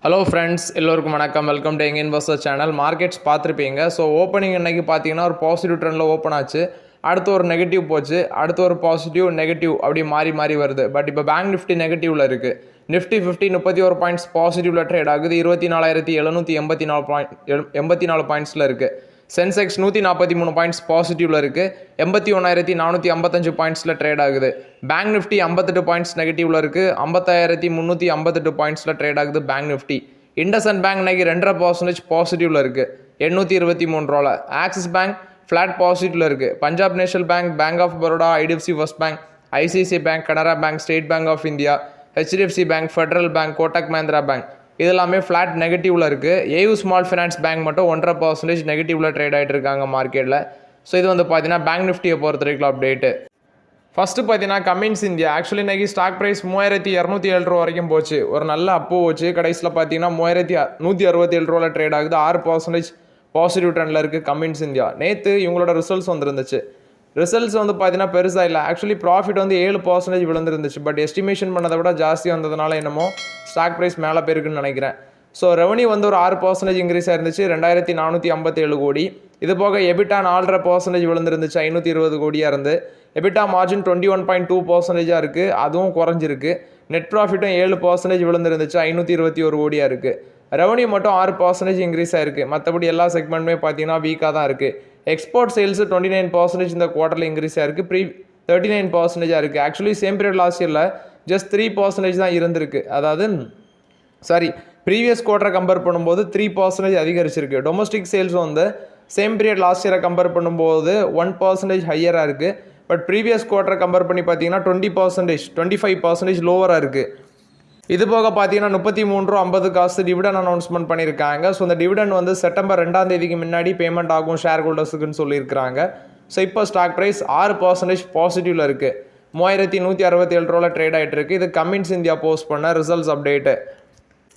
Hello friends, எல்லோருக்கும் வணக்கம். Welcome to young investor channel. Markets பார்த்துருப்பீங்க. ஸோ ஓப்பனிங் இன்னைக்கு பார்த்தீங்கன்னா ஒரு பாசிட்டிவ் ட்ரெண்டில் ஓப்பன் ஆச்சு. அடுத்து ஒரு நெகட்டிவ் போச்சு, அடுத்து ஒரு பாசிட்டிவ் நெகட்டிவ் அப்படி மாறி மாறி வருது. பட் இப்போ பேங்க் நிஃப்டி நெகட்டிவில் இருக்குது. நிஃப்டி 31 பாயிண்ட்ஸ் பாசிட்டிவில் ட்ரேட் ஆகுது. 24,784 பாயிண்ட்ஸில் இருக்குது. சென்செக்ஸ் 143 பாயிண்ட்ஸ் பாசிட்டிவில் இருக்குது. 81,455 பாயிண்ட்ஸில் ட்ரேட் ஆகுது. பேங்க் நிஃப்டி 58 பாயிண்ட்ஸ் நெகட்டிவில் இருக்குது. 55,358 பாயிண்ட்ஸில் ட்ரேட் ஆகுது பேங்க் நிஃப்டி. இண்டஸ்இண்ட் பேங்க் இன்னைக்கு 2.5% பாசிட்டிவில் இருக்குது, 823 ரூபாவில். ஆக்சிஸ் பேங்க் ஃப்ளாட் பாசிட்டிவில் இருக்குது. Punjab National Bank, Bank of Baroda, IDFC First Bank, ICICI Bank, Canara Bank, State Bank of India, HDFC Bank, Federal Bank, Kotak Mahindra Bank இது எல்லாமே ஃப்ளாட் நெகட்டிவில் இருக்குது. ஏயு ஸ்மால் ஃபினான்ஸ் பேங்க் மட்டும் 1.5% நெகட்டிவில் ட்ரேட் ஆகிட்டு இருக்காங்க மார்க்கெட்டில். ஸோ இது வந்து பார்த்தீங்கன்னா பேங்க் நிஃப்டியை பொறுத்த வரைக்கும் அப்டேட்டு. ஃபஸ்ட்டு பார்த்தீங்கன்னா கமின்ஸ் இந்தியா. ஆக்சுவலி இன்றைக்கி ஸ்டாக் ப்ரைஸ் 3,207 ரூபா வரைக்கும் போச்சு. ஒரு நல்ல அப்பு போச்சு. கடைசியில் பார்த்தீங்கன்னா 3,167 ரூபாவில் ட்ரேட் ஆகுது. 6% பாசிட்டிவ் ட்ரெண்டில் இருக்குது கமின்ஸ் இந்தியா. நேற்று இவங்களோட ரிசல்ட்ஸ் வந்துருந்துச்சு. ரிசல்ட்ஸ் வந்து பார்த்தீங்கன்னா பெருசாக இல்லை. ஆக்சுவலி ப்ராஃபிட் வந்து 7% விழுந்துருந்துச்சு. பட் எஸ்டிமேஷன் பண்ணதை விட ஜாஸ்தி வந்ததுனால என்னமோ ஸ்டாக் ப்ரைஸ் மேலே போயிருக்குன்னு நினைக்கிறேன். ஸோ ரெவன்யூ வந்து ஒரு 6% இன்க்ரீஸ் ஆயிருந்துச்சு, 2,457 கோடி. இது போக எபிட்டா 4.5% விழுந்துருந்துச்சு, 520 கோடியாக இருந்து. எபிட்டா மார்ஜின் 21.2% இருக்குது, அதுவும் குறைஞ்சிருக்கு. நெட் ப்ராஃபிட்டும் 7% விழுந்துருந்துச்சு, 521 கோடியாக இருக்குது. ரெவன்யூ மட்டும் 6% இன்க்ரீஸ் ஆயிருக்கு. மற்றபடி எல்லா செக்மெண்ட்டுமே பார்த்தீங்கன்னா வீக்காக தான் இருக்குது. எக்ஸ்போர்ட் சேல்ஸு 29% இந்த குவார்ட்டரில் இன்க்ரீஸ் ஆயிருக்கு, 39% இருக்குது. ஆக்சுவலி சேம் பீரியட் லாஸ்ட் இயரில் ஜஸ்ட் 3% தான் இருந்திருக்கு. அதாவது ப்ரீவியஸ் குவார்ட்டரை கம்பேர் பண்ணும்போது 3% அதிகரிச்சிருக்கு. டொமஸ்டிக் சேல்ஸும் வந்து சேம் பீரியட் லாஸ்ட் இயரை கம்பேர் பண்ணும்போது 1% ஹையராக இருக்குது. பட் ப்ரீவியஸ் குவார்ட்டரை கம்பேர் பண்ணி பார்த்தீங்கன்னா 25% லோவராக இருக்குது. இது போக பார்த்தீங்கன்னா 33.50 டிவிடன் அனௌன்ஸ்மெண்ட் பண்ணியிருக்காங்க. ஸோ இந்த டிவிடன் வந்து செப்டம்பர் 2ஆம் தேதிக்கு முன்னாடி பேமெண்ட் ஆகும் ஷேர் ஹோல்டர்ஸுக்குன்னு சொல்லியிருக்கிறாங்க. ஸோ இப்போ ஸ்டாக் ப்ரைஸ் 6% பாசிட்டிவில் இருக்குது. 3,167 ரூபாவில் ட்ரேட் ஆகிட்டு இருக்குது. இது கமின்ஸ் இந்தியா போஸ்ட் பண்ண ரிசல்ட்ஸ் அப்டேட்டு.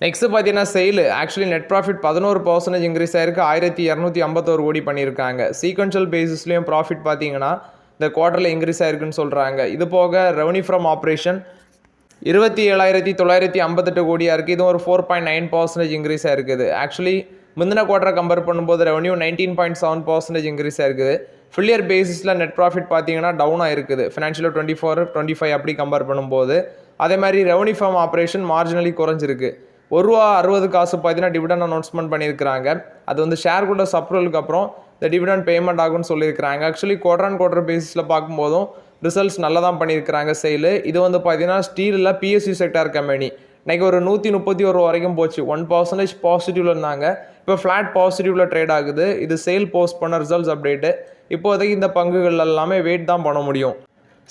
நெக்ஸ்ட் பார்த்தீங்கன்னா sale. Actually net profit 11% increase ஆயிருக்கு, 1,251 கோடி பண்ணியிருக்காங்க. சீக்வென்ஷியல் பேசிஸ்லேயும் ப்ராஃபிட் பார்த்தீங்கன்னா இந்த குவார்ட்டரில் இன்க்ரீஸ் ஆயிருக்குன்னு சொல்கிறாங்க. இது போக ரெவன்யூ ஃப்ரம் ஆப்ரேஷன் 27,958 கோடியாக இருக்குது. இதுவும் ஒரு 4.9% இன்க்ரீஸ் ஆயிருக்குது. ஆக்சுவலி முந்தின குவார்ட்டரை கம்பேர் பண்ணும்போது ரெவன்யூ 19.7% இன்க்ரீஸ் ஆயிருக்குது. ஃபுல் இயர் பேசிஸில் நெட் ப்ராஃபிட் பார்த்தீங்கன்னா டவுன் ஆயிருக்குது, ஃபினான்ஷியல் 24-25 அப்படி கம்பேர் பண்ணும்போது. அதே மாதிரி ரெவன்யூ ஃப்ரம் ஆப்ரேஷன் மார்ஜினலி குறைஞ்சிருக்கு. ₹1.60 பார்த்தீங்கன்னா டிவிடன் அனௌன்ஸ்மெண்ட் பண்ணியிருக்கிறாங்க. அது வந்து ஷேர் ஹோல்டர்ஸ் அப்ரூவலுக்கு அப்புறம் இந்த டிவிடன் பேமெண்ட் ஆகும்னு சொல்லியிருக்கிறாங்க. ஆக்சுவலி குவார்ட்டர் பேசிஸில் பார்க்கும்போதும் ரிசல்ட்ஸ் நல்லா தான் பண்ணியிருக்கிறாங்க சேலு. இது வந்து பார்த்தீங்கன்னா ஸ்டீலில் பிஎஸ்சி செக்டார் கம்பெனி இன்றைக்கி ஒரு 131 ரூபா வரைக்கும் போச்சு. 1% பாசிட்டிவில் இருந்தாங்க, இப்போ ஃப்ளாட் பாசிட்டிவில் ட்ரேட் ஆகுது. இது சேல் போஸ்ட் பண்ண ரிசல்ட்ஸ் அப்டேட்டு. இப்போதைக்கு இந்த பங்குகள் எல்லாமே வெயிட் தான் பண்ண முடியும்.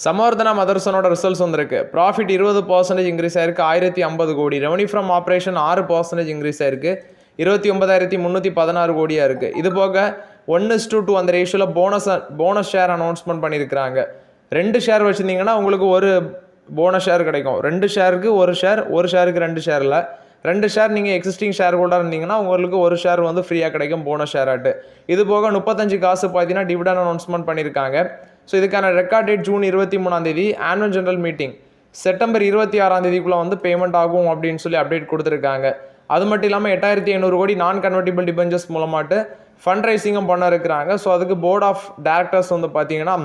சமவர்தனா மதர்சனோட ரிசல்ட்ஸ் வந்திருக்கு. ப்ராஃபிட் 20% இன்க்ரீஸ் ஆயிருக்கு, 1,050 கோடி. ரெவன்யூ ஃப்ரம் ஆப்ரேஷன் 6% இன்க்ரீஸ் ஆயிருக்கு, 29,316 கோடியாக இருக்குது. இது போக 1:2 அந்த ரேஷியோவில் போனஸ் ஷேர் அனௌன்ஸ்மெண்ட் பண்ணியிருக்கிறாங்க. 2 ஷேர் வச்சுருந்தீங்கன்னா உங்களுக்கு ஒரு போனஸ் ஷேர் கிடைக்கும். 2 ஷேருக்கு ஒரு ஷேர், ஒரு ஷேருக்கு 2 ஷேரில் 2 ஷேர் நீங்கள் எக்ஸிஸ்டிங் ஷேர் ஹோல்டர் இருந்தீங்கன்னா உங்களுக்கு ஒரு ஷேர் வந்து ஃப்ரீயாக கிடைக்கும் போனஸ் ஷேர் ஆட்டு. இது போக 35 காசு பார்த்தீங்கன்னா டிவிடன் அனௌன்ஸ்மெண்ட் பண்ணியிருக்காங்க. ஸோ இதுக்கான ரெக்கார்ட் டேட் ஜூன் 23ஆம் தேதி. ஆனுவல் ஜெனரல் மீட்டிங் செப்டம்பர் 26ஆம் தேதிக்குள்ளே வந்து பேமெண்ட் ஆகும் அப்படின்னு சொல்லி அப்டேட் கொடுத்துருக்காங்க. அது மட்டும் இல்லாமல் 8,500 கோடி நான் கன்வெர்ட்டிபிள் டிபெஞ்சர்ஸ் மூலமாட்டு ஃபண்ட் ரைசிங்கும் பண்ண இருக்கிறாங்க. ஸோ அதுக்கு போர்ட் ஆஃப் டைரக்டர்ஸ் வந்து பார்த்தீங்கன்னா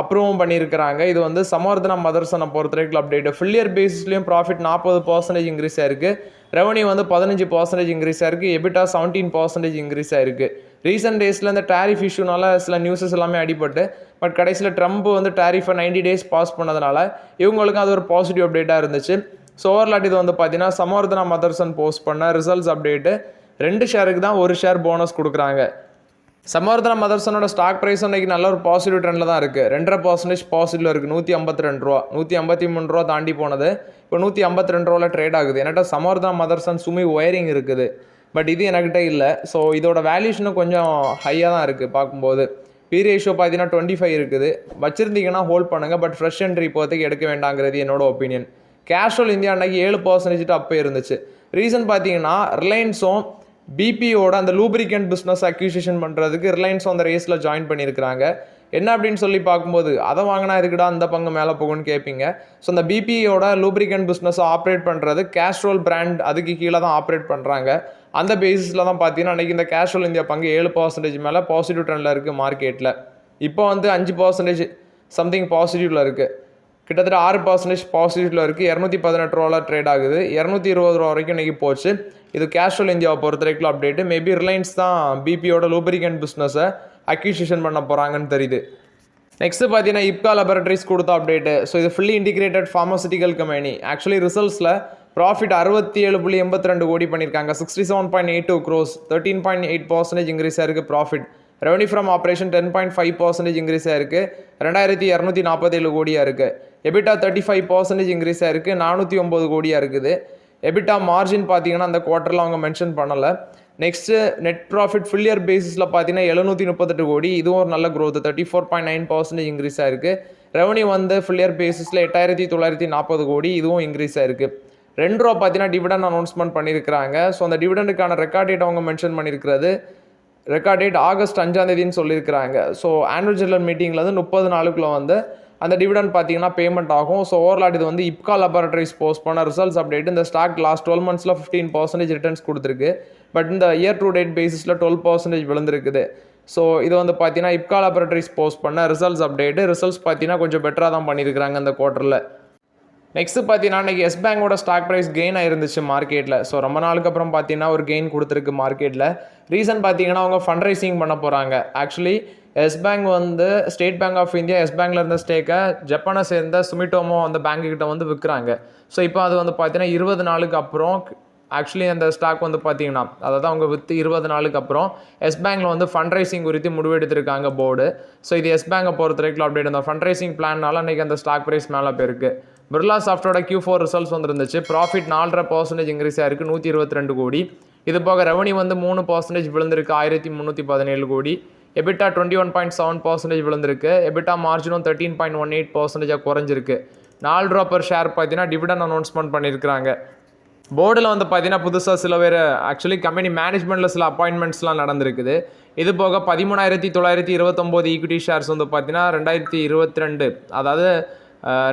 அப்ரூவும் பண்ணியிருக்கிறாங்க. இது வந்து சமவர்தனா மதர்சனை பொறுத்த வரைக்கும் அப்டேட். ஃபுல் இயர் பேசிஸ்லேயும் ப்ராஃபிட் 40% இன்க்ரீஸ் ஆயிருக்கு, ரெவன்யூ வந்து 15% இன்க்ரீஸ் ஆயிருக்கு, எபிட்டா 17% இன்க்ரீஸ் ஆயிருக்கு. ரீசெண்ட் டேஸில் இந்த டேரிஃப் இஷ்யூனால சில நியூஸஸ் எல்லாமே அடிபட்டு, பட் கடைசியில் ட்ரம்ப் வந்து டேரிஃபை 90 டேஸ் பாஸ் பண்ணதுனால இவங்களுக்கு அது ஒரு பாசிட்டிவ் அப்டேட்டாக இருந்துச்சு. ஸோ ஓவர்லாட் இது வந்து பார்த்தீங்கன்னா சமவர்தனா மதர்சன் போஸ்ட் பண்ண ரிசல்ட்ஸ் அப்டேட்டு. 2 ஷேருக்கு தான் ஒரு ஷேர் போனஸ் கொடுக்குறாங்க. சமவர்தனா மதர்சனோட ஸ்டாக் ப்ரைஸ் இன்றைக்கி நல்ல ஒரு பாசிட்டிவ் ட்ரெண்டில் தான் இருக்குது. 2.5% பாசிட்டிவில் இருக்குது. 152 ரூபா, 153 ரூபா தாண்டி போனது இப்போ 152 ரூபாவில் ட்ரேட் ஆகுது. என்கிட்ட சமவர்தனா மதர்சன் சுமி ஒயரிங் இருக்குது, பட் இது என்கிட்ட இல்லை. ஸோ இதோட வேல்யூஷனும் கொஞ்சம் ஹையாக தான் இருக்குது பார்க்கும்போது. பி ரேஷியோ பார்த்தீங்கன்னா 25 இருக்குது. வச்சுருந்தீங்கன்னா ஹோல்ட் பண்ணுங்கள், பட் ஃப்ரெஷ் என்ட்ரி இப்போதைக்கு எடுக்க வேண்டாங்கிறது என்னோட ஒப்பீனியன். கேஷுவல் இந்தியா அன்றைக்கி 7% அப்போ இருந்துச்சு. ரீசன் பார்த்தீங்கன்னா ரிலையன்ஸும் பிபிஓட அந்த லூப்ரிகண்ட் பிஸ்னஸ் அக்யூசிஷன் பண்ணுறதுக்கு ரிலையன்ஸும் அந்த ரேஸில் ஜாயின் பண்ணியிருக்கிறாங்க. என்ன அப்படின்னு சொல்லி பார்க்கும்போது அதை வாங்கினா இதுக்குடா அந்த பங்கு மேலே போகும்னு கேட்பீங்க. ஸோ அந்த பிபியோட லூப்ரிகன்ட் பிஸ்னஸை ஆப்ரேட் பண்ணுறது கேஸ்ட்ரோல் பிராண்ட், அதுக்கு கீழே தான் ஆப்ரேட் பண்ணுறாங்க. அந்த பேசிஸில் தான் பார்த்தீங்கன்னா அன்றைக்கி இந்த கேஸ்ட்ரோல் இந்தியா பங்கு 7% மேலே பாசிட்டிவ் ட்ரெண்டில் இருக்குது மார்க்கெட்டில். இப்போ வந்து 5% சம்திங் பாசிட்டிவில் இருக்குது. கிட்டத்தட்ட 6% பாசிட்டிவில் இருக்குது. 218 ரூபாவில் ட்ரேட் ஆகுது. 220 ரூபா வரைக்கும் இன்றைக்கி போச்சு. இது கேஸ்ட்ரோல் இந்தியாவை பொறுத்த வரைக்கும் அப்டேட்டு. மேபி ரிலையன்ஸ் தான் பிபியோட லூப்ரிகன்ட் பிஸ்னஸை அக்யூசிஷன் பண்ண போகிறாங்கன்னு தெரியுது. நெக்ஸ்ட்டு பார்த்தீங்கன்னா இப்கா லேபரேட்டரிஸ் கொடுத்த அப்டேட்டு. ஸோ இது fully integrated pharmaceutical company. Actually ரிசல்ட்ஸில் ப்ராஃபிட் 67.82 கோடி பண்ணியிருக்காங்க. 67.82 crores, 13.8% இன்க்ரீஸ் ஆயிருக்கு profit. Revenue from operation 10.5% increase ஆயிருக்கு. 2247 கோடியாக இருக்குது. எபிட்டா 35% இன்க்ரீஸ் ஆயிருக்கு. 409 கோடியாக இருக்குது. எபிட்டா மார்ஜின் பார்த்தீங்கன்னா அந்த குவார்ட்டரில் அவங்க மென்ஷன் பண்ணலை. Next net profit full year பேசிஸில் பார்த்தீங்கன்னா 738 கோடி. இதுவும் ஒரு நல்ல க்ரோத், 34.9% இன்க்ரீஸ் ஆயிருக்கு. ரெவன்யூ வந்து ஃபுல் இயர் பேசிஸில் 8940 கோடி. இதுவும் இன்க்ரீஸ் ஆயிருக்கு. ரூபா பார்த்தீங்கன்னா டிவிடெண்ட் அனௌன்ஸ்மெண்ட் பண்ணியிருக்கிறாங்க. ஸோ அந்த டிவிடெண்டுக்கான ரெக்கார்ட் டேட் அவங்க மென்ஷன் பண்ணியிருக்கிறது. ரெக்கார்ட் டேட் ஆகஸ்ட் 5 சொல்லியிருக்கிறாங்க. ஸோ ஆனுவல் ஜெனரல் மீட்டிங்கில் வந்து 30 நாளுக்குள்ளே வந்து அந்த டிவிடெண்ட் பார்த்தீங்கன்னா பேமெண்ட் ஆகும். ஸோ ஓவரால் இது வந்து இப்கா லேபரேட்டரிஸ் போஸ்ட் பண்ண ரிசல்ட்ஸ் அப்டேட். இந்த ஸ்டாக் லாஸ்ட் 12 monthsல 15% ரிட்டர்ன்ஸ் கொடுத்துருக்கு. பட் இந்த இயர் டு டேட் பேசிஸில் 12% விழுந்திருக்குது. ஸோ இது வந்து பார்த்தீங்கன்னா இப்கா லேபரேட்டரிஸ் போஸ்ட் பண்ண ரிசல்ட்ஸ் அப்டேட்டு. ரிசல்ட்ஸ் பார்த்தீங்கன்னா கொஞ்சம் பெட்டராக தான் பண்ணியிருக்கிறாங்க அந்த குவார்ட்டரில். நெக்ஸ்ட்டு பார்த்தீங்கன்னா இன்றைக்கி எஸ் பேங்கோட ஸ்டாக் ப்ரைஸ் கெயின் ஆயிருந்துச்சு மார்க்கெட்டில். ஸோ ரொம்ப நாளுக்கு அப்புறம் பார்த்தீங்கன்னா ஒரு கெயின் கொடுத்துருக்கு மார்க்கெட்டில். ரீசன் பார்த்தீங்கன்னா அவங்க ஃபண்ட் ரைசிங் பண்ண போகிறாங்க. ஆக்சுவலி எஸ் பேங்க் வந்து State Bank of India Yes பேங்கில் இருந்த ஸ்டேக்கை ஜப்பானை சேர்ந்த சுமிட்டோமோ அந்த பேங்க்கிட்ட வந்து விற்கிறாங்க. ஸோ இப்போ அது வந்து பார்த்தீங்கன்னா 20 நாளுக்கு அப்புறம் ஆக்சுவலி அந்த ஸ்டாக் வந்து பார்த்தீங்கன்னா அதாவது அவங்க விற்று 20 நாளுக்கு அப்புறம் எஸ் பேங்கில் வந்து ஃபண்ட் ரைசிங் குறித்து முடிவெடுத்திருக்காங்க போர்டு. ஸோ இது எஸ் பேங்கை பொறுத்த வரைக்கும் அப்டேட். அந்த ஃபண்ட் ரைசிங் பிளான்னால அன்றைக்கி அந்த ஸ்டாக் ப்ரைஸ் மேலே போயிருக்கு. பிர்லா சாஃப்ட்டோட Q4 ரிசல்ட்ஸ் வந்துருந்துச்சு. ப்ராஃபிட் 4.5% இன்க்ரீஸ் ஆயிருக்கு, 122 கோடி. இது போக ரெவன்யூ வந்து 3% விழுந்திருக்கு, 1317 கோடி. எபிட்டா 21.7% விழுந்திருக்கு. எபிட்டா மார்ஜினும் 13.18% குறைஞ்சிருக்கு. $4 per ஷேர் பார்த்தீங்கன்னா டிவிடெண்ட் அனௌன்ஸ்மெண்ட் பண்ணியிருக்கிறாங்க. போர்டில் வந்து பார்த்தீங்கன்னா புதுசாக சில பேர் ஆக்சுவலி கம்பெனி மேனேஜ்மெண்ட்டில் சில அப்பாயின்மெண்ட்ஸ்லாம் நடந்திருக்குது. இது போக 13,929 ஈக்விட்டி ஷேர்ஸ் வந்து பார்த்தீங்கன்னா 2022 அதாவது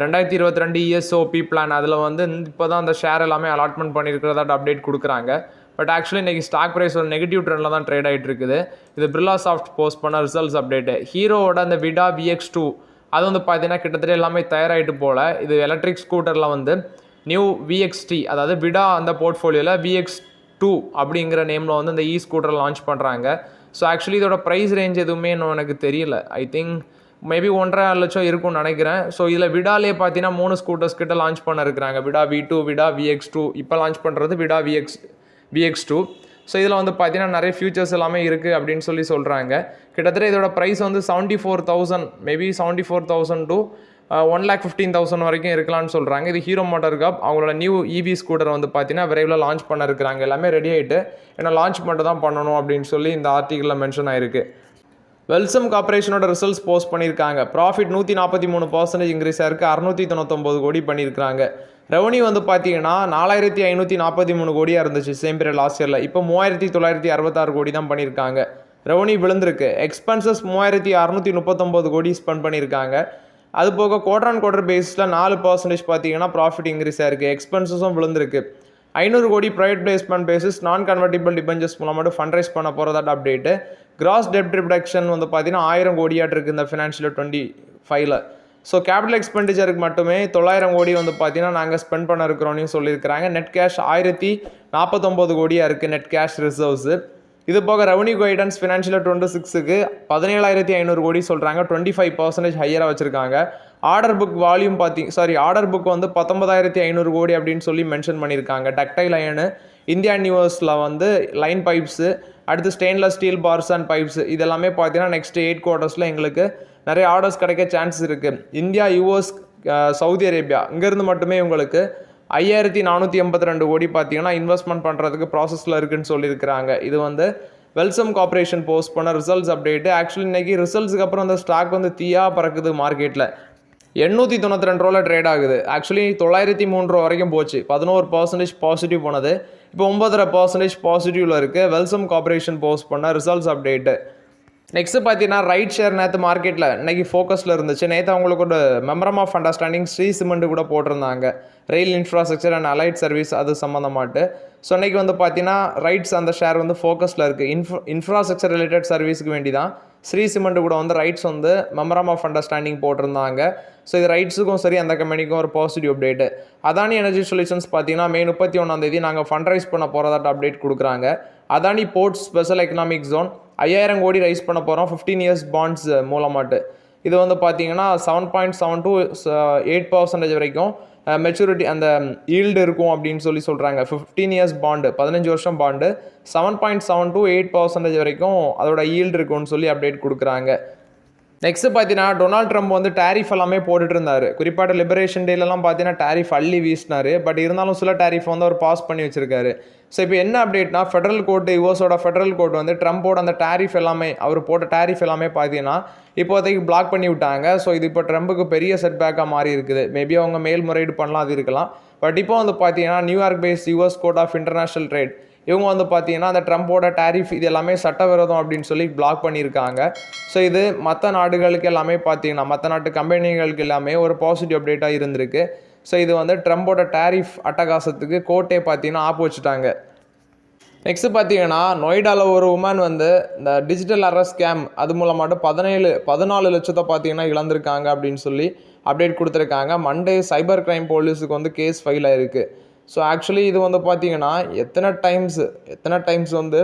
2022 ESOP பிளான் அதில் வந்து இப்போ தான் அந்த ஷேர் எல்லாமே அலாட்மெண்ட் பண்ணியிருக்கிறதா அப்டேட் கொடுக்குறாங்க. பட் ஆக்சுவலி இன்றைக்கி ஸ்டாக் ப்ரைஸ் ஒரு நெகட்டிவ் ட்ரெண்டில் தான் ட்ரேட் ஆகிட்டு இருக்குது. இது பிர்லா சாஃப்ட் போஸ்ட் பண்ண ரிசல்ட்ஸ் அப்டேட்டு. ஹீரோவோட அந்த விடா VX2 அது வந்து பார்த்தீங்கன்னா கிட்டத்தட்ட எல்லாமே தயாராகிட்டு போல். இது எலக்ட்ரிக் ஸ்கூட்டரில் வந்து நியூ VXT அதாவது விடா அந்த போர்ட்ஃபோலியோவில் VX2 அப்படிங்கிற நேமில் வந்து இந்த ஸ்கூட்டர் லான்ச் பண்ணுறாங்க. ஸோ ஆக்சுவலி இதோட ப்ரைஸ் ரேஞ்ச் எதுவுமே இன்னும் எனக்கு தெரியல. ஐ திங்க் மேபி 1.5 லட்சம் இருக்கும்னு நினைக்கிறேன். ஸோ இதில் விடாலே பார்த்தீங்கன்னா 3 ஸ்கூட்டர்ஸ் கிட்ட லான்ச் பண்ண இருக்கிறாங்க. விடா V2, விடா VX2, இப்போ லான்ச் பண்ணுறது விடா VX2. ஸோ இதில் வந்து பார்த்தீங்கன்னா நிறைய ஃபியூச்சர்ஸ் எல்லாமே இருக்குது அப்படின்னு சொல்கிறாங்க. கிட்டத்தட்ட இதோட ப்ரைஸ் வந்து 74,000 மேபி 74,000 to 1,15,000 வரைக்கும் இருக்கலாம்னு சொல்கிறாங்க. இது ஹீரோ மோட்டார் கப் அவங்களோட நியூ EV ஸ்கூட்டரை வந்து பார்த்தீங்கன்னா விரைவில் லான்ச் பண்ண இருக்கிறாங்க. எல்லாமே ரெடி ஆகிட்டு ஏன்னா லான்ச் மட்டும் தான் பண்ணணும் அப்படின்னு சொல்லி இந்த ஆர்டிக்கிளில் மென்ஷன் ஆயிருக்கு. வெல்சம் கார்பரேஷனோட ரிசல்ட்ஸ் போஸ்ட் பண்ணியிருக்காங்க. ப்ராஃபிட் 143% இன்க்ரீஸ் ஆயிருக்கு, 699 கோடி பண்ணியிருக்காங்க. ரெவன்யூ வந்து பார்த்தீங்கன்னா 4,543 கோடியாக இருந்துச்சு சேம் பீரியட் லாஸ்ட் இயரில். இப்போ 3,966 கோடி தான் பண்ணியிருக்காங்க. ரெவன்யூ விழுந்திருக்கு. எக்ஸ்பென்சஸ் 3,639 கோடி ஸ்பெண்ட் பண்ணியிருக்காங்க. அது போக குவார்டர் ஆன் குவார்டர் பேஸில் 4% பார்த்தீங்கன்னா ப்ராஃபிட் இன்க்ரீஸ் ஆயிருக்கு. எக்ஸ்பென்சஸும் விழுந்திருக்கு. 500 கோடி ப்ரைவேட் பிளேஸ்மெண்ட் பேசிஸ் நான் கன்வெர்டிபிள் டிபெஞ்சர்ஸ் மூலம் மட்டும் ஃபண்ட் ரைஸ் பண்ண போகிறதா அப்டேட்டு. கிராஸ் டெப்ட் ரிடக்ஷன் வந்து பார்த்தீங்கன்னா 1000 கோடியாட்டு இருக்குது இந்த ஃபினான்ஷியல் 25ல். ஸோ கேபிட்டல் எக்ஸ்பெண்டிச்சருக்கு மட்டுமே 900 கோடி வந்து பார்த்தீங்கன்னா நாங்கள் ஸ்பெண்ட் பண்ண இருக்கிறோன்னு சொல்லியிருக்கிறாங்க. நெட் கேஷ் 1049 கோடியாக இருக்குது நெட் கேஷ் ரிசர்வ்ஸு. இது போக ரெவன்யூ கைடன்ஸ் ஃபினான்ஷியல் 26க்கு 17,500 கோடி சொல்கிறாங்க, 25% ஹையராக வச்சுருக்காங்க. Order book volume order book வந்து 19,500 கோடி அப்படின்னு சொல்லி மென்ஷன் பண்ணியிருக்காங்க. டக்டைல் அயனு, இந்தியா நியூவர்ஸில் வந்து லைன் பைப்ஸு, அடுத்து stainless steel bars and pipes இதெல்லாமே பார்த்தீங்கன்னா நெக்ஸ்ட் 8 குவார்ட்டர்ஸில் எங்களுக்கு நிறைய ஆர்டர்ஸ் கிடைக்க சான்சஸ் இருக்குது. இந்தியா, US, சவுதி அரேபியா இங்கேருந்து மட்டுமே உங்களுக்கு 5,482 கோடி பார்த்தீங்கன்னா இன்வெஸ்ட்மெண்ட் பண்ணுறதுக்கு ப்ராசஸில் இருக்குதுன்னு சொல்லியிருக்கிறாங்க. இது வந்து வெல்சம் கார்பரேஷன் போஸ்ட் பண்ண ரிசல்ட்ஸ் அப்டேட்டு. ஆக்சுவலி இன்றைக்கி ரிசல்ட்ஸுக்கு அப்புறம் அந்த ஸ்டாக் வந்து தீயாக பறக்குது மார்க்கெட்டில். 892 ரூபாவில் ட்ரேட் ஆகுது. ஆக்சுவலி 903 ரூபா வரைக்கும் போச்சு. 11% பாசிட்டிவ் போனது. இப்போ 9.5% பாசிட்டிவில் இருக்குது. வெல்சம் கார்பரேஷன் போஸ்ட் பண்ண ரிசல்ட்ஸ் அப்டேட்டு. நெக்ஸ்ட்டு பார்த்தீங்கன்னா ரைட் ஷேர் நேற்று மார்க்கெட்டில் இன்றைக்கி ஃபோக்கஸில் இருந்துச்சு. நேற்று அவங்களுக்கு ஒரு மெமரம் ஆஃப் அண்டர்ஸ்டாண்டிங் ஸ்ரீ சிமெண்ட் கூட போட்டிருந்தாங்க. ரயில் இன்ஃப்ராஸ்ட்ரக்சர் அண்ட் அலைட் சர்வீஸ் அது சம்மந்தமாட்டு. ஸோ இன்றைக்கி வந்து பார்த்தீங்கன்னா ரைட்ஸ் அந்த ஷேர் வந்து ஃபோக்கஸில் இருக்குது. இன்ஃப்ராஸ்ட்ரக்சர் ரிலேட்டட் சர்வீஸுக்கு வேண்டி தான் ஸ்ரீ சிமெண்ட் கூட வந்து ரைட்ஸ் வந்து மெமரம் ஆஃப் அண்டர்ஸ்டாண்டிங் போட்டிருந்தாங்க. ஸோ இது ரைட்ஸுக்கும் சரி அந்த கம்பெனிக்கும் ஒரு positive update. Adani energy solutions பார்த்தீங்கன்னா மே 31 நாங்கள் ஃபண்ட் ரைஸ் பண்ண போகிறதாட்ட அப்டேட் கொடுக்குறாங்க. Adani Ports Special Economic Zone 5000 கோடி ரைஸ் பண்ண போகிறோம் 15 இயர்ஸ் பாண்ட்ஸ் மூலமாட்டு. இது வந்து பார்த்தீங்கன்னா 7.7 to 8% வரைக்கும் மெச்சூரிட்டி அந்த ஈல்டு இருக்கும் அப்படின்னு சொல்கிறாங்க. 15 இயர்ஸ் பாண்டு 15 வருஷம் பாண்டு 7.7 to 8% வரைக்கும் அதோட ஈல்டு இருக்கும்னு சொல்லி அப்டேட் கொடுக்குறாங்க. நெக்ஸ்ட்டு பார்த்தீங்கன்னா டொனால்ட் ட்ரம்ப் வந்து டேரிஃப் எல்லாமே போட்டுட்டு இருந்தார். குறிப்பாக லிபரேஷன் டேலெலாம் பார்த்தீங்கன்னா டேரிஃப் அள்ளி வீசினார். பட் இருந்தாலும் சில டேரிஃப் வந்து அவர் பாஸ் பண்ணி வச்சிருக்காரு. ஸோ இப்போ என்ன அப்டேட்னா ஃபெடரல் கோர்ட்டு யூஎஸோட ஃபெடரல் கோர்ட் வந்து ட்ரம்போட அந்த டேரிஃப் எல்லாமே அவர் போட்ட டேரிஃப் எல்லாமே பார்த்தீங்கன்னா இப்போதைக்கு பிளாக் பண்ணி விட்டாங்க. ஸோ இது இப்போ ட்ரம்புக்கு பெரிய செட்பேக்காக மாறி இருக்குது. மேபி அவங்க மேல்முறையீடு பண்ணலாம், அது இருக்கலாம். பட் இப்போ வந்து பார்த்தீங்கன்னா New York base US court of international trade இவங்க வந்து பார்த்தீங்கன்னா அந்த ட்ரம்போட டேரிஃப் இது எல்லாமே சட்டவிரோதம் அப்படின்னு சொல்லி பிளாக் பண்ணியிருக்காங்க. ஸோ இது மற்ற நாடுகளுக்கு எல்லாமே பார்த்தீங்கன்னா மற்ற நாட்டு கம்பெனிகளுக்கு எல்லாமே ஒரு பாசிட்டிவ் அப்டேட்டாக இருந்திருக்கு. ஸோ இது வந்து ட்ரம்போட டேரிஃப் அட்டகாசத்துக்கு கோர்ட்டே பார்த்தீங்கன்னா ஆப்பு வச்சுட்டாங்க. நெக்ஸ்ட்டு பார்த்தீங்கன்னா நொய்டாவில் ஒரு உமன் வந்து இந்த டிஜிட்டல் அரெஸ்ட் ஸ்கேம் அது மூலமாட்டு 14 லட்சத்தை பார்த்தீங்கன்னா இழந்திருக்காங்க அப்படின்னு சொல்லி அப்டேட் கொடுத்துருக்காங்க. மண்டே சைபர் கிரைம் போலீஸுக்கு வந்து கேஸ் ஃபைல் ஆகிருக்கு. ஸோ ஆக்சுவலி இது வந்து பார்த்தீங்கன்னா எத்தனை டைம்ஸ் வந்து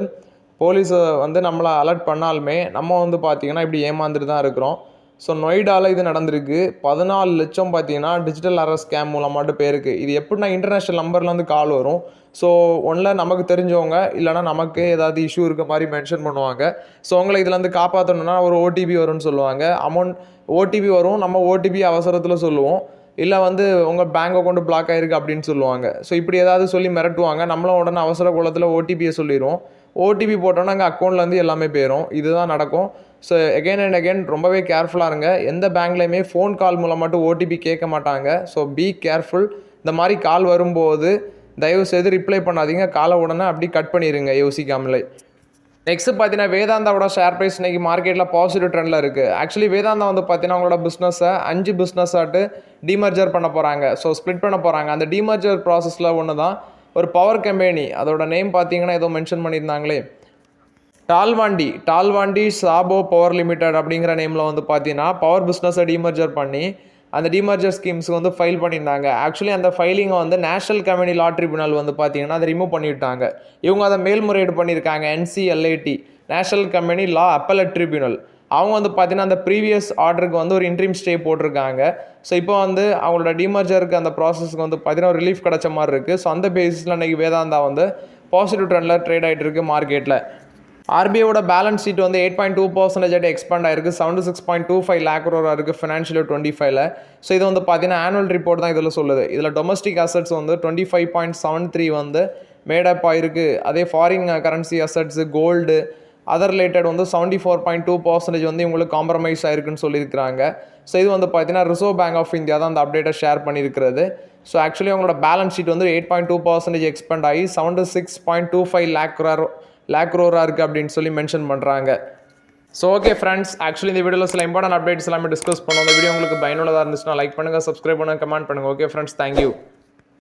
போலீஸை வந்து நம்மளை அலர்ட் பண்ணாலுமே நம்ம வந்து பார்த்தீங்கன்னா இப்படி ஏமாந்துட்டு தான் இருக்கிறோம். ஸோ நொய்டாவில் இது நடந்திருக்கு. 14 லட்சம் பார்த்தீங்கன்னா டிஜிட்டல் அரெஸ்ட் ஸ்கேம் மூலமாட்டு பேருக்கு. இது எப்படின்னா இன்டர்நேஷ்னல் நம்பர்லேருந்து கால் வரும். ஸோ ஒன்றில் நமக்கு தெரிஞ்சவங்க இல்லைனா நமக்கு ஏதாவது இஷ்யூ இருக்க மாதிரி மென்ஷன் பண்ணுவாங்க. ஸோ உங்களை இதுலேருந்து காப்பாற்றணுன்னா ஒரு ஓடிபி வரும்னு சொல்லுவாங்க. ஓடிபி வரும், நம்ம ஓடிபி அவசரத்தில் சொல்லுவோம். இல்லை வந்து உங்கள் பேங்க் அக்கௌண்ட் பிளாக் ஆகிருக்கு அப்படின்னு சொல்லுவாங்க. ஸோ இப்படி ஏதாவது சொல்லி மிரட்டுவாங்க. நம்மளும் உடனே அவசர குலத்தில் ஓடிபியை சொல்லிடுவோம். ஓடிபி போட்டோன்னா அங்கே அக்கௌண்ட்லேருந்து எல்லாமே போயிடும். இதுதான் நடக்கும். ஸோ எகைன் அண்ட் அகைன் ரொம்பவே கேர்ஃபுல்லாக இருங்க. எந்த பேங்க்லேயுமே ஃபோன் கால் மூலம் மட்டும் ஓடிபி கேட்க மாட்டாங்க. So be careful. இந்த மாதிரி கால் வரும்போது தயவுசெய்து ரிப்ளை பண்ணாதீங்க. காலை உடனே அப்படி கட் பண்ணிடுங்க யோசிக்காமலே. நெக்ஸ்ட்டு பார்த்தீங்கன்னா வேதாந்தாவோட ஷேர் ப்ரைஸ் இன்றைக்கி மார்க்கெட்டில் பாசிட்டிவ் ட்ரெண்டில் இருக்குது. ஆக்சுவலி வேதாந்தா வந்து பார்த்தீங்கன்னா அவங்களோட பிஸ்னஸை 5 பிஸ்னஸாட்டு டிமர்ஜர் பண்ண போகிறாங்க. ஸோ ஸ்ப்ளிட் பண்ண போகிறாங்க. அந்த டிமர்ஜர் ப்ராசஸில் ஒன்று தான் ஒரு பவர் கம்பெனி, அதோட நேம் பார்த்தீங்கன்னா ஏதோ மென்ஷன் பண்ணியிருந்தாங்களே, டால்வாண்டி சாபோ பவர் லிமிடெட் அப்படிங்கிற நேமில் வந்து பார்த்தீங்கன்னா பவர் பிஸ்னஸை டிமர்ஜர் பண்ணி அந்த டிமர்ஜர் ஸ்கீம்ஸுக்கு வந்து ஃபைல் பண்ணியிருந்தாங்க. ஆக்சுவலி அந்த ஃபைலிங்கை வந்து நேஷனல் கம்பெனி லா ட்ரிபியூனல் வந்து பார்த்தீங்கன்னா அதை ரிமூவ் பண்ணிவிட்டாங்க. இவங்க அதை மேல்முறையீடு பண்ணியிருக்காங்க. NCLAT நேஷனல் கம்பெனி லா அப்பலட் ட்ரிபியூனல். அவங்க வந்து பார்த்தீங்கன்னா அந்த ப்ரீவியஸ் ஆர்டருக்கு வந்து ஒரு இன்ட்ரீம் ஸ்டே போட்டிருக்காங்க. ஸோ இப்போ வந்து அவங்களோட டிமர்ஜருக்கு அந்த ப்ராசஸ்க்கு வந்து பார்த்தீங்கன்னா ஒரு ரிலீஃப் கிடச்ச மாதிரி இருக்குது. ஸோ அந்த பேசிஸில் இன்றைக்கி வேதாந்தா வந்து பாசிட்டிவ் ட்ரெண்டில் ட்ரேட் ஆகிட்டு இருக்குது மார்க்கெட்டில். RBIயோட பேலன்ஸ் ஷீட் வந்து 8.2% எக்ஸ்பேண்ட் ஆயிருக்கு. 76.25 lakh crore இருக்குது ஃபினான்ஷியல் 25ல். ஸோ இது வந்து பார்த்தீங்கன்னா ஆனுவல் ரிப்போர்ட் தான் இதில் சொல்லுது. இதில் டொமஸ்டிக் அசட்ஸ் வந்து 25.73 வந்து மேடப் ஆகிருக்கு. அதே foreign currency assets gold other related வந்து 74.2% வந்து இவங்களுக்கு காம்ப்ரமைஸ் ஆயிருக்குன்னு சொல்லியிருக்கிறாங்க. ஸோ இது வந்து பார்த்தீங்கன்னா ரிசர்வ் பேங்க் ஆஃப் இந்தியா தான் அந்த அப்டேட்டை ஷேர் பண்ணியிருக்கிறது. ஸோ ஆக்சுவலி அவங்களோட பேலன்ஸ் ஷீட் வந்து 8.2% எக்ஸ்பேண்ட் ஆகி 76.25 lakh crore இருக்குது அப்படின்னு சொல்லி மென்ஷன் பண்ணுறாங்க. ஸோ ஓகே ஃப்ரெண்ட்ஸ், ஆக்சுவலி இந்த வீடியோவில் சில இம்பார்ட்டன்ட் அப்டேட்ஸ் எல்லாமே டிஸ்கஸ் பண்ணோம். இந்த வீடியோ உங்களுக்கு பயனுள்ளதாக இருந்துச்சுன்னா லைக் பண்ணுங்கள், சப்ஸ்கிரைப் பண்ணுங்கள், கமெண்ட் பண்ணுங்கள். Okay friends, thank you.